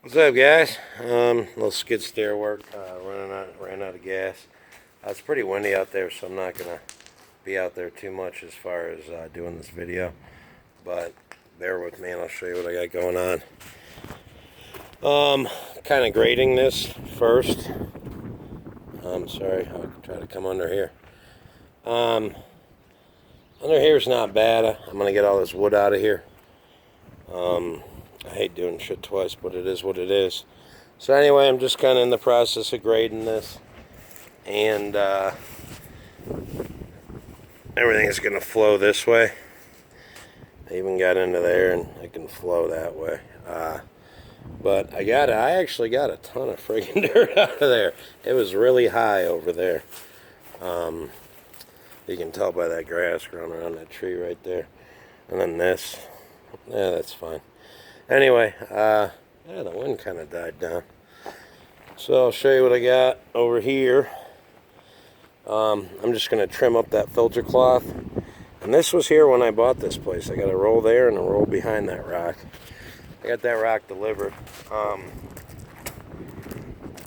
What's up, guys? Little skid steer work. Ran out of gas. It's pretty windy out there, so I'm not gonna be out there too much as far as doing this video. But bear with me, and I'll show you what I got going on. Kind of grading this first. Sorry, I'll try to come under here. Under here is not bad. I'm gonna get all this wood out of here. I hate doing shit twice, but it is what it is. So anyway, I'm just kind of in the process of grading this, and everything is going to flow this way. I even got into there, and it can flow that way. But I actually got a ton of friggin' dirt out of there. It was really high over there. You can tell by that grass growing around that tree right there. And then this. Yeah, that's fine. Anyway, yeah, the wind kind of died down. So I'll show you what I got over here. I'm just going to trim up that filter cloth. And this was here when I bought this place. I got a roll there and a roll behind that rock. I got that rock delivered.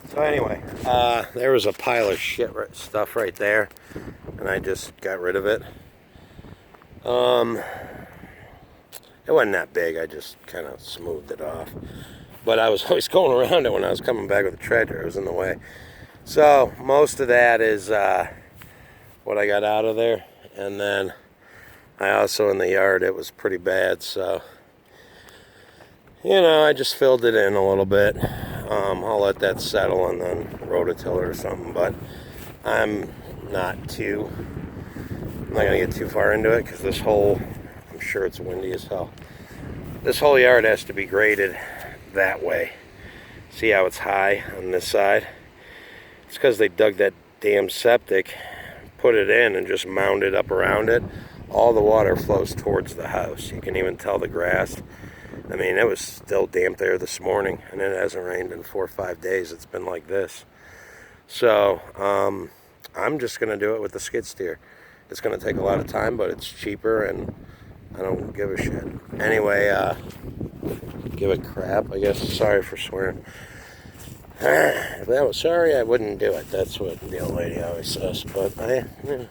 So anyway, there was a pile of stuff right there. And I just got rid of it. It wasn't that big, I just kind of smoothed it off. But I was always going around it when I was coming back with the tractor. It was in the way. So most of that is what I got out of there. And then I also, in the yard, it was pretty bad. So, you know, I just filled it in a little bit. I'll let that settle and then rototiller or something. But I'm not going to get too far into it because this whole... I'm sure it's windy as hell. This whole yard has to be graded that way. See how it's high on this side? It's because they dug that damn septic, put it in, and just mounded up around it. All the water flows towards the house. You can even tell the grass. I mean, it was still damp there this morning, and it hasn't rained in 4 or 5 days. It's been like this. So, I'm just going to do it with the skid steer. It's going to take a lot of time, but it's cheaper, and I don't give a shit. Anyway, give it crap, I guess. Sorry for swearing. If I was sorry, I wouldn't do it. That's what the old lady always says. But,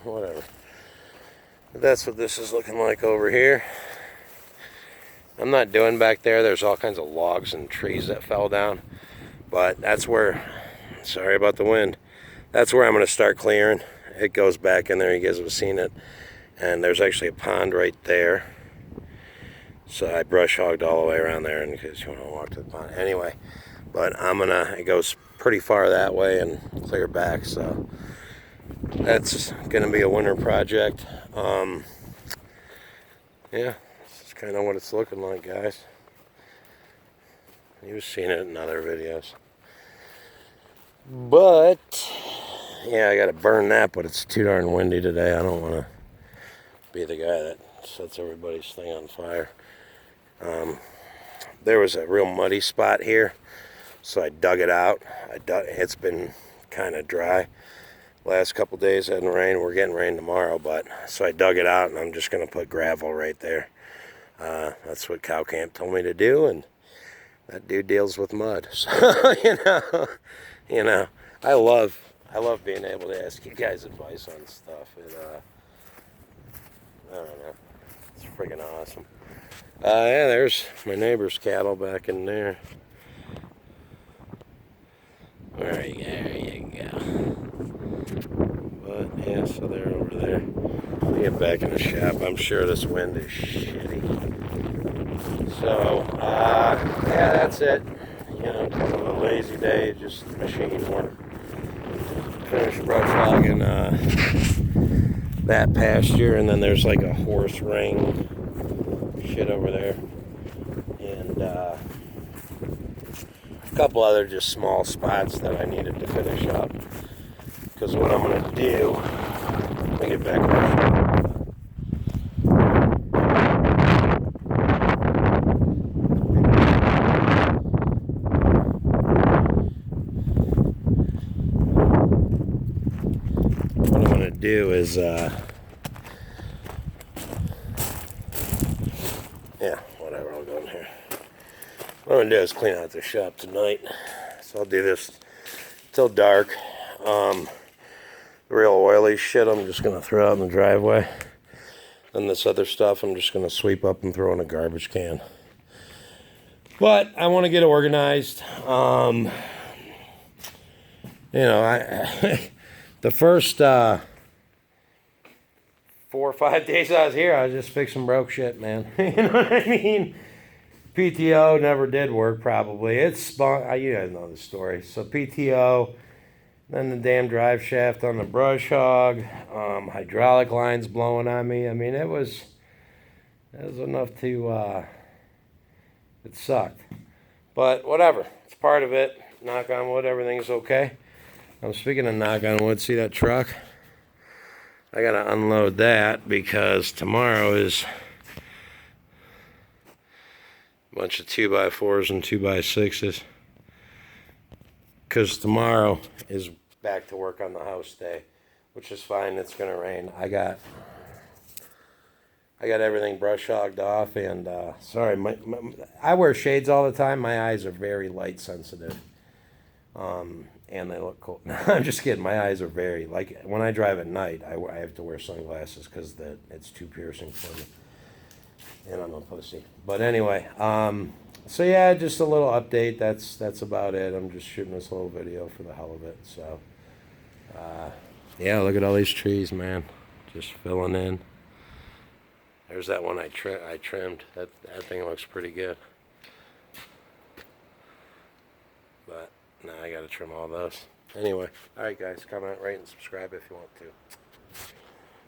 whatever. But that's what this is looking like over here. I'm not doing back there. There's all kinds of logs and trees that fell down. But that's where, sorry about the wind, that's where I'm going to start clearing. It goes back in there. You guys have seen it. And there's actually a pond right there. So I brush hogged all the way around there in case you want to walk to the pond. Anyway, but it goes pretty far that way and clear back. So that's going to be a winter project. Yeah, this is kind of what it's looking like, guys. You've seen it in other videos. But, yeah, I got to burn that, but it's too darn windy today. I don't want to be the guy that sets everybody's thing on fire. There was a real muddy spot here, so I dug it out. It's been kind of dry. Last couple days hadn't rained. We're getting rain tomorrow, but so I dug it out, and I'm just going to put gravel right there. That's what Cow Camp told me to do, and that dude deals with mud. So you know, I love being able to ask you guys advice on stuff. I don't know. It's freaking awesome. Yeah, there's my neighbor's cattle back in there. There you go. But, yeah, so they're over there. I'll get back in the shop. I'm sure this wind is shitty. So, yeah, that's it. You know, kind of a lazy day, just machine work. Finished brush hogging that pasture, and then there's like a horse ring shit over there, and a couple other just small spots that I needed to finish up, because what I'm going to do, let me get back to the shop. What I'm going to do is yeah, whatever, I'll go in here. What I'm going to do is clean out the shop tonight. So I'll do this till dark. The real oily shit I'm just going to throw out in the driveway. And this other stuff I'm just going to sweep up and throw in a garbage can. But I want to get organized. The first 4 or 5 days I was here, I was just fixing broke shit, man. You know what I mean? PTO never did work, probably. You guys know the story. So PTO, then the damn drive shaft on the brush hog, hydraulic lines blowing on me. I mean, it was enough to, it sucked. But whatever, it's part of it. Knock on wood, everything's okay. I'm speaking of knock on wood, see that truck? I gotta unload that because tomorrow is a bunch of 2x4s and 2x6s. Because tomorrow is back to work on the house day, which is fine. It's gonna rain. I got everything brush hogged off, and sorry, I wear shades all the time. My eyes are very light sensitive, and they look cool. I'm just kidding. My eyes are very, like, when I drive at night, I have to wear sunglasses because it's too piercing for me, and I'm a pussy. But anyway, so yeah, just a little update. That's about it. I'm just shooting this little video for the hell of it. So yeah, look at all these trees, man, just filling in. There's that one I trimmed. That thing looks pretty good. But now I gotta trim all those. Anyway, alright guys, comment, rate, and subscribe if you want to.